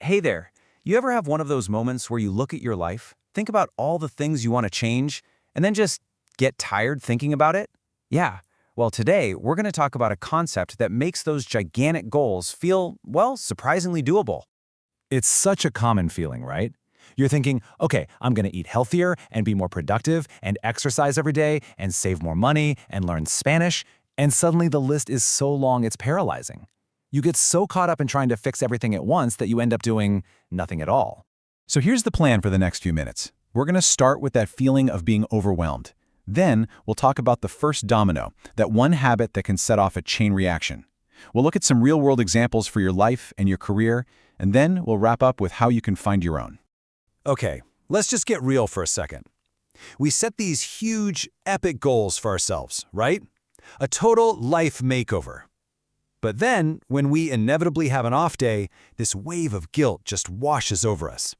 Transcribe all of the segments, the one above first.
Hey there, you ever have one of those moments where you look at your life, think about all the things you want to change, and then just get tired thinking about it? Yeah, well, today we're going to talk about a concept that makes those gigantic goals feel, well, surprisingly doable. It's such a common feeling, right? You're thinking, okay, I'm going to eat healthier and be more productive and exercise every day and save more money and learn Spanish, and suddenly the list is so long it's paralyzing. You get so caught up in trying to fix everything at once that you end up doing nothing at all. So here's the plan for the next few minutes. We're going to start with that feeling of being overwhelmed. Then we'll talk about the first domino, that one habit that can set off a chain reaction. We'll look at some real-world examples for your life and your career, and then we'll wrap up with how you can find your own. Okay, let's just get real for a second. We set these huge, epic goals for ourselves, right? A total life makeover. But then, when we inevitably have an off day, this wave of guilt just washes over us.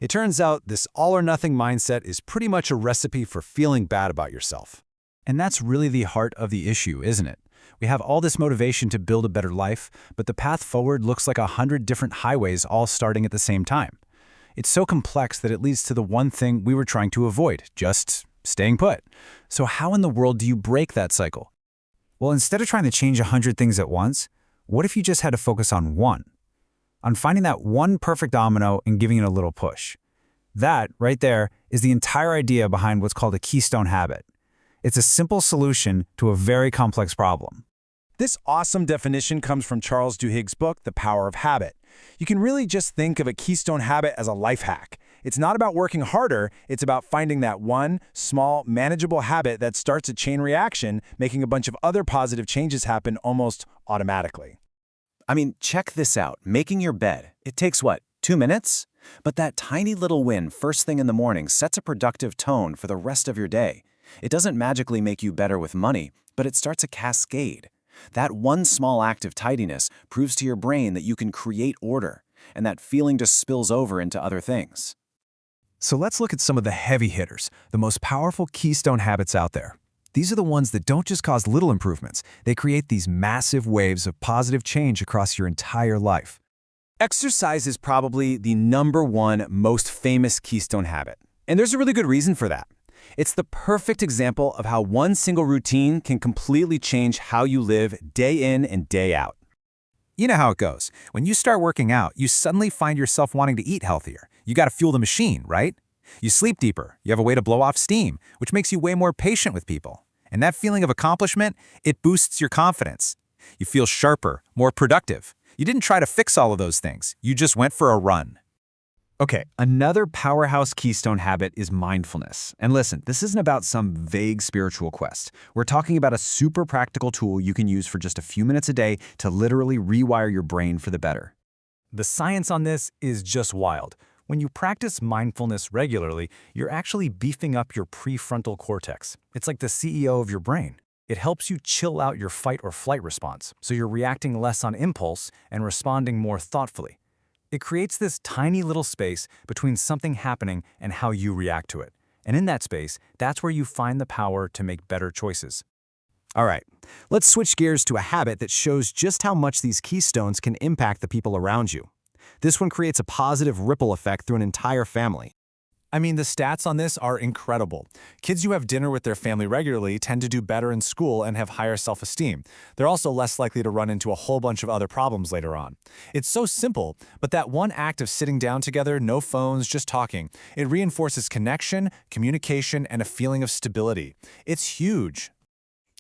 It turns out this all-or-nothing mindset is pretty much a recipe for feeling bad about yourself. And that's really the heart of the issue, isn't it? We have all this motivation to build a better life, but the path forward looks like 100 different highways all starting at the same time. It's so complex that it leads to the one thing we were trying to avoid, just staying put. So how in the world do you break that cycle? Well, instead of trying to change 100 things at once, what if you just had to focus on one? On finding that one perfect domino and giving it a little push. That, right there, is the entire idea behind what's called a Keystone Habit. It's a simple solution to a very complex problem. This awesome definition comes from Charles Duhigg's book, The Power of Habit. You can really just think of a Keystone Habit as a life hack. It's not about working harder, it's about finding that one, small, manageable habit that starts a chain reaction, making a bunch of other positive changes happen almost automatically. I mean, check this out. Making your bed. It takes what, 2 minutes? But that tiny little win first thing in the morning sets a productive tone for the rest of your day. It doesn't magically make you better with money, but it starts a cascade. That one small act of tidiness proves to your brain that you can create order, and that feeling just spills over into other things. So let's look at some of the heavy hitters, the most powerful keystone habits out there. These are the ones that don't just cause little improvements, they create these massive waves of positive change across your entire life. Exercise is probably the #1 most famous keystone habit. And there's a really good reason for that. It's the perfect example of how one single routine can completely change how you live day in and day out. You know how it goes. When you start working out, you suddenly find yourself wanting to eat healthier. You got to fuel the machine, right? You sleep deeper. You have a way to blow off steam, which makes you way more patient with people. And that feeling of accomplishment, it boosts your confidence. You feel sharper, more productive. You didn't try to fix all of those things. You just went for a run. Okay, another powerhouse keystone habit is mindfulness. And listen, this isn't about some vague spiritual quest. We're talking about a super practical tool you can use for just a few minutes a day to literally rewire your brain for the better. The science on this is just wild. When you practice mindfulness regularly, you're actually beefing up your prefrontal cortex. It's like the CEO of your brain. It helps you chill out your fight or flight response, so you're reacting less on impulse and responding more thoughtfully. It creates this tiny little space between something happening and how you react to it. And in that space, that's where you find the power to make better choices. All right, let's switch gears to a habit that shows just how much these keystones can impact the people around you. This one creates a positive ripple effect through an entire family. I mean, the stats on this are incredible. Kids who have dinner with their family regularly tend to do better in school and have higher self-esteem. They're also less likely to run into a whole bunch of other problems later on. It's so simple, but that one act of sitting down together, no phones, just talking, it reinforces connection, communication, and a feeling of stability. It's huge.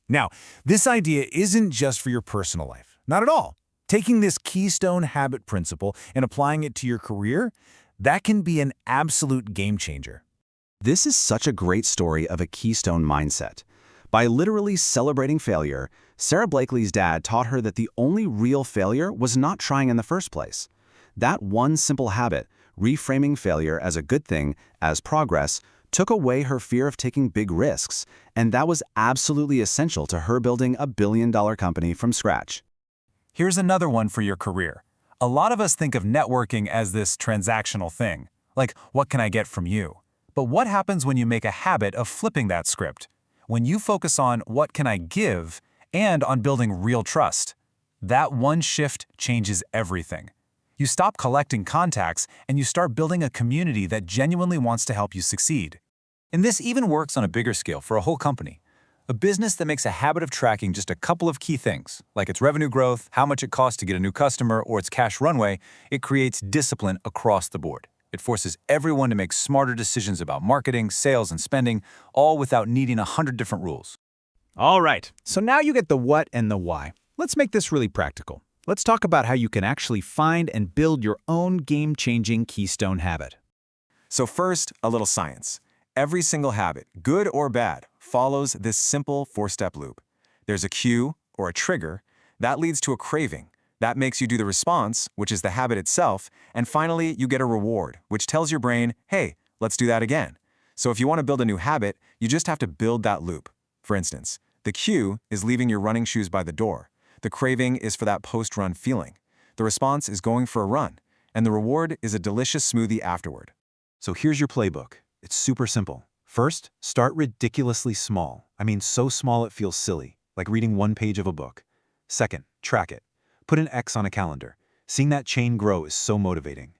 Now, this idea isn't just for your personal life. Not at all. Taking this keystone habit principle and applying it to your career, that can be an absolute game changer. This is such a great story of a keystone mindset. By literally celebrating failure, Sarah Blakely's dad taught her that the only real failure was not trying in the first place. That one simple habit, reframing failure as a good thing, as progress, took away her fear of taking big risks, and that was absolutely essential to her building a billion-dollar company from scratch. Here's another one for your career. A lot of us think of networking as this transactional thing, like, what can I get from you? But what happens when you make a habit of flipping that script? When you focus on what can I give and on building real trust? That one shift changes everything. You stop collecting contacts and you start building a community that genuinely wants to help you succeed. And this even works on a bigger scale for a whole company. A business that makes a habit of tracking just a couple of key things, like its revenue growth, how much it costs to get a new customer, or its cash runway, it creates discipline across the board. It forces everyone to make smarter decisions about marketing, sales, and spending, all without needing 100 different rules. All right, so now you get the what and the why. Let's make this really practical. Let's talk about how you can actually find and build your own game-changing keystone habit. So first, a little science. Every single habit, good or bad, follows this simple four-step loop. There's a cue, or a trigger, that leads to a craving. That makes you do the response, which is the habit itself, and finally, you get a reward, which tells your brain, hey, let's do that again. So if you want to build a new habit, you just have to build that loop. For instance, the cue is leaving your running shoes by the door. The craving is for that post-run feeling. The response is going for a run, and the reward is a delicious smoothie afterward. So here's your playbook. It's super simple. First, start ridiculously small. I mean, so small it feels silly, like reading one page of a book. Second, track it. Put an X on a calendar. Seeing that chain grow is so motivating.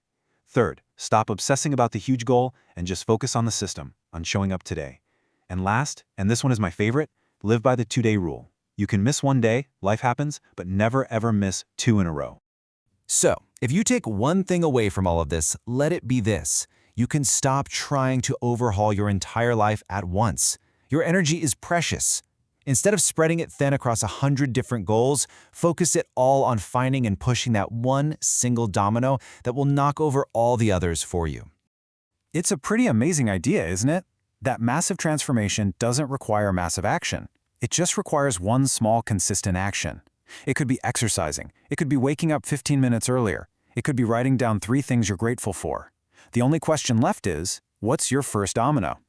Third, stop obsessing about the huge goal and just focus on the system, on showing up today. And last, and this one is my favorite, live by the 2-day rule. You can miss one day, life happens, but never ever miss 2 in a row. So, if you take one thing away from all of this, let it be this. You can stop trying to overhaul your entire life at once. Your energy is precious. Instead of spreading it thin across 100 different goals, focus it all on finding and pushing that one single domino that will knock over all the others for you. It's a pretty amazing idea, isn't it? That massive transformation doesn't require massive action. It just requires one small, consistent action. It could be exercising. It could be waking up 15 minutes earlier. It could be writing down 3 things you're grateful for. The only question left is, what's your first domino?